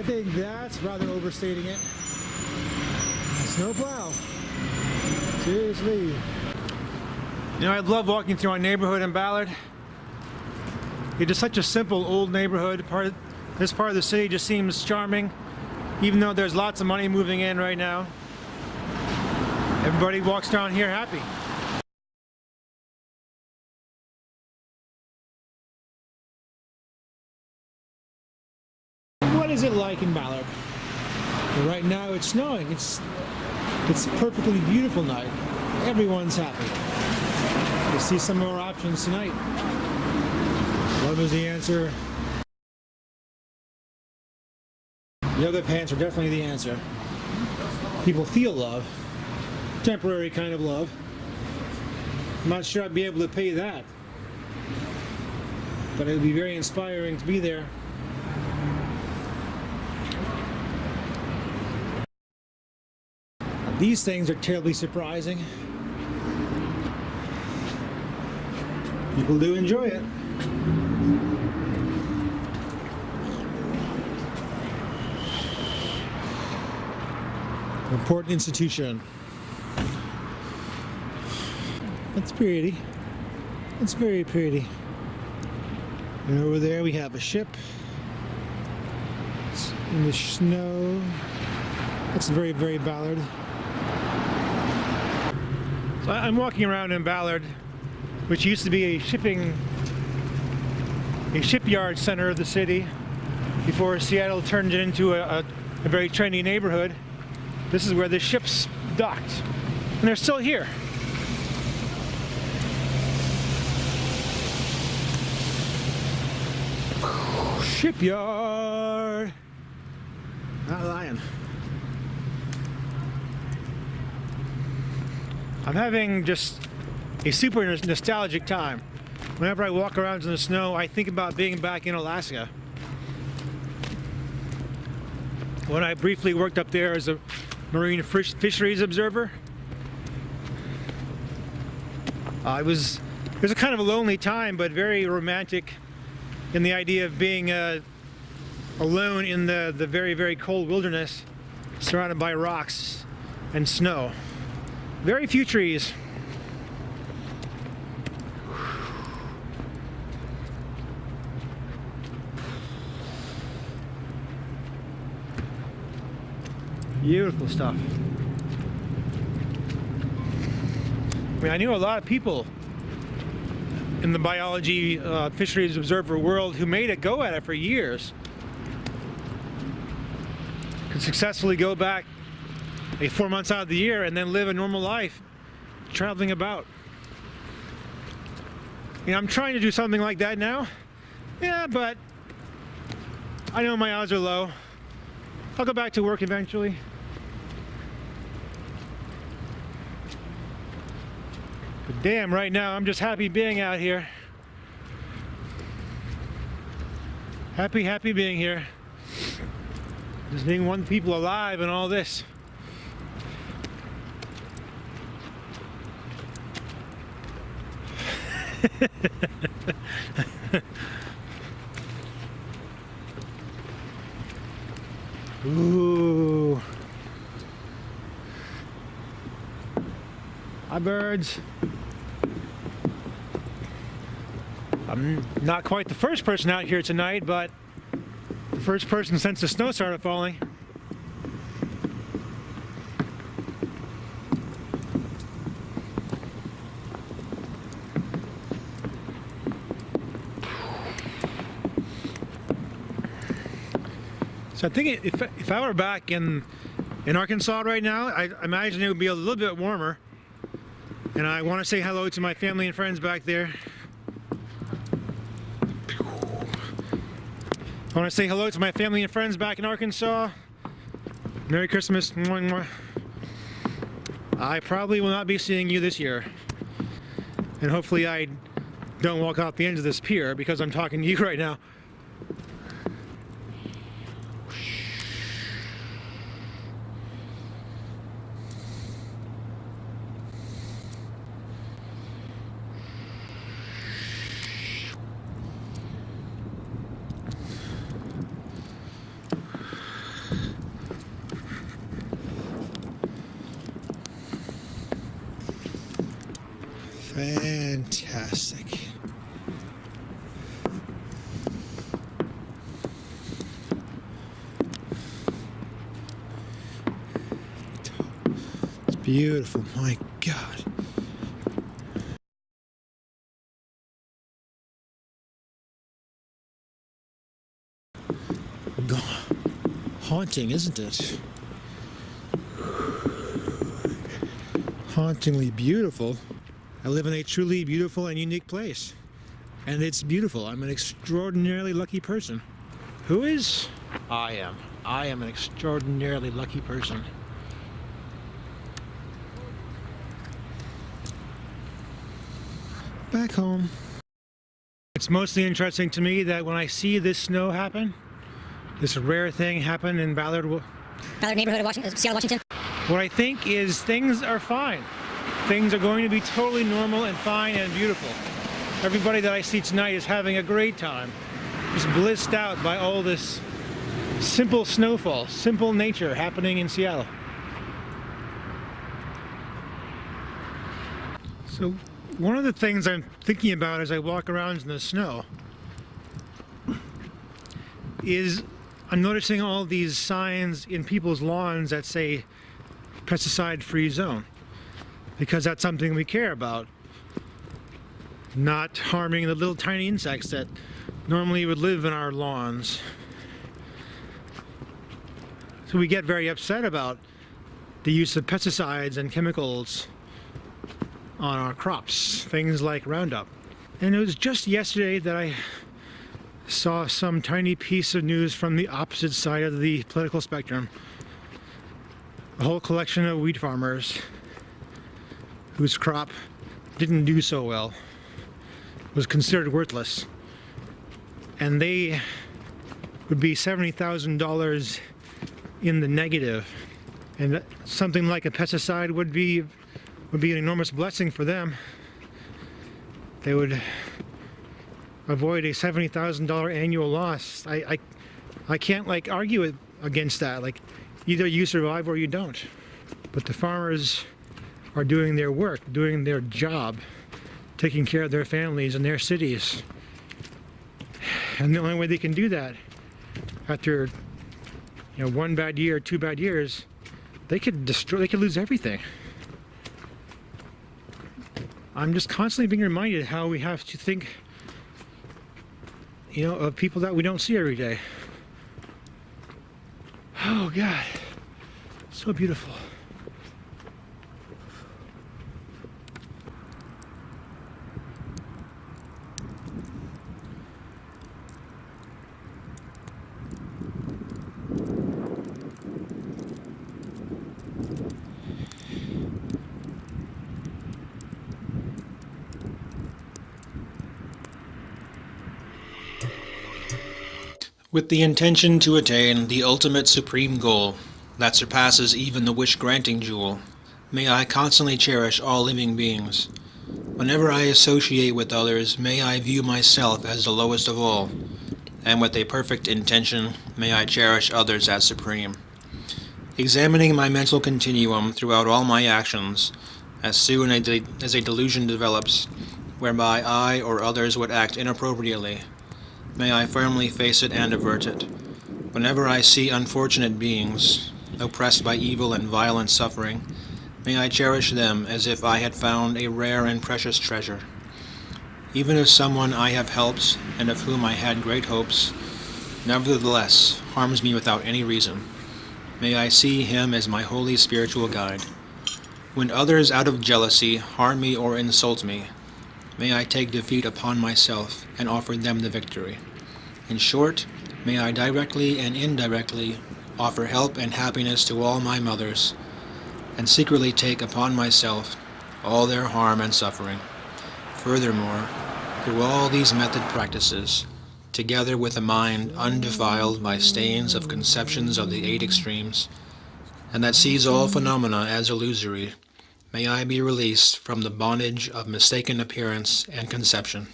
I think that's rather overstating it. Snowplow. Seriously. You know, I love walking through our neighborhood in Ballard. It's just such a simple old neighborhood. This part of the city just seems charming, even though there's lots of money moving in right now. Everybody walks down here happy. What is it like in Ballard? Well, right now it's snowing. It's a perfectly beautiful night. Everyone's happy. We'll see some more options tonight. Love is the answer. Yoga pants are definitely the answer. People feel love. Temporary kind of love. I'm not sure I'd be able to pay that. But it would be very inspiring to be there. These things are terribly surprising. People do enjoy it. Important institution. That's pretty. That's very pretty. And over there we have a ship. It's in the snow. That's very, very Ballard. So I'm walking around in Ballard, which used to be a shipyard center of the city before Seattle turned it into a very trendy neighborhood. This is where the ships docked, and they're still here. Shipyard. Not lying. I'm having just a super nostalgic time. Whenever I walk around in the snow, I think about being back in Alaska. When I briefly worked up there as a marine fisheries observer, it was a kind of a lonely time, but very romantic in the idea of being alone in the very, very cold wilderness, surrounded by rocks and snow. Very few trees. Beautiful stuff. I mean, I knew a lot of people in the biology fisheries observer world who made a go at it for years. Could successfully go back 4 months out of the year and then live a normal life, traveling about. You know, I'm trying to do something like that now. Yeah, but I know my odds are low. I'll go back to work eventually. But damn, right now I'm just happy being out here. Happy being here. Just being one people alive and all this. Ooh. Hi, birds. I'm not quite the first person out here tonight, but the first person since the snow started falling. So I think if I were back in Arkansas right now, I imagine it would be a little bit warmer. And I want to say hello to my family and friends back there. I want to say hello to my family and friends back in Arkansas. Merry Christmas. I probably will not be seeing you this year. And hopefully I don't walk off the end of this pier because I'm talking to you right now. Fantastic. It's beautiful, my God. Haunting, isn't it? Hauntingly beautiful. I live in a truly beautiful and unique place. And it's beautiful. I'm an extraordinarily lucky person. Who is? I am. I am an extraordinarily lucky person. Back home. It's mostly interesting to me that when I see this snow happen, this rare thing happen in Ballard neighborhood of Washington, Seattle, Washington, what I think is things are fine. Things are going to be totally normal and fine and beautiful. Everybody that I see tonight is having a great time, just blissed out by all this simple snowfall, simple nature happening in Seattle. So one of the things I'm thinking about as I walk around in the snow is I'm noticing all these signs in people's lawns that say pesticide-free zone, because that's something we care about. Not harming the little tiny insects that normally would live in our lawns. So we get very upset about the use of pesticides and chemicals on our crops, things like Roundup. And it was just yesterday that I saw some tiny piece of news from the opposite side of the political spectrum. A whole collection of wheat farmers whose crop didn't do so well, was considered worthless, and they would be $70,000 in the negative, and something like a pesticide would be an enormous blessing for them. They would avoid a $70,000 annual loss. I can't argue against that. Either you survive or you don't. But the farmers are doing their work, doing their job, taking care of their families and their cities. And the only way they can do that, after one bad year, 2 bad years, they could lose everything. I'm just constantly being reminded how we have to think of people that we don't see every day. Oh God, so beautiful. With the intention to attain the ultimate supreme goal that surpasses even the wish-granting jewel, may I constantly cherish all living beings. Whenever I associate with others, may I view myself as the lowest of all, and with a perfect intention, may I cherish others as supreme. Examining my mental continuum throughout all my actions, as soon as a delusion develops, whereby I or others would act inappropriately, may I firmly face it and avert it. Whenever I see unfortunate beings, oppressed by evil and violent suffering, may I cherish them as if I had found a rare and precious treasure. Even if someone I have helped, and of whom I had great hopes, nevertheless harms me without any reason, may I see him as my holy spiritual guide. When others out of jealousy harm me or insult me, may I take defeat upon myself and offer them the victory. In short, may I directly and indirectly offer help and happiness to all my mothers, and secretly take upon myself all their harm and suffering. Furthermore, through all these method practices, together with a mind undefiled by stains of conceptions of the 8 extremes, and that sees all phenomena as illusory, may I be released from the bondage of mistaken appearance and conception.